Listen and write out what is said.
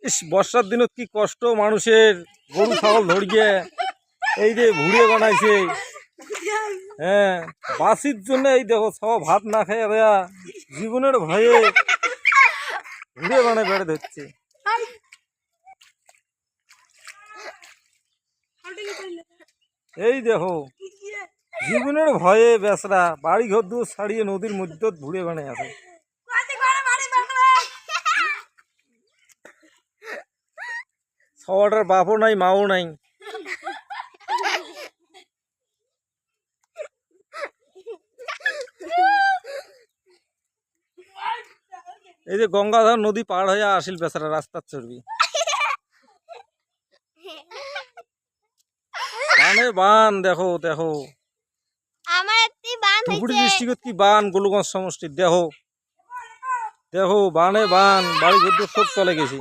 ইস বর্ষার দিনত কি কষ্ট মানুষের, গরু ছাগল ধরিয়ে এই যে ভুড়ে বানাইছে। হ্যাঁ, বাসির জন্য এই দেখো সব ভাত না খাইয়া দেয়া জীবনের ভয়ে ভুড়ে বানায় বেড়ে ধরছে। এই দেখো জীবনের ভয়ে বেসরা বাড়ি ঘর দূর ছাড়িয়ে নদীর মধ্যে ভুড়ে বানায় আছে। সবাটার বাপও নাই মাও নাই। এই যে গঙ্গাধর নদী পার হয়ে আসিল বেচারা রাস্তার চড়বি। বানে বান দেখো দেখো, ধুপগুড়ি ডিস্ট্রিক্ট কি বান, গোলগঞ্জ সমষ্টির দেখো দেখো বানে বান, বাড়ি ঘর সব চলে গেছি।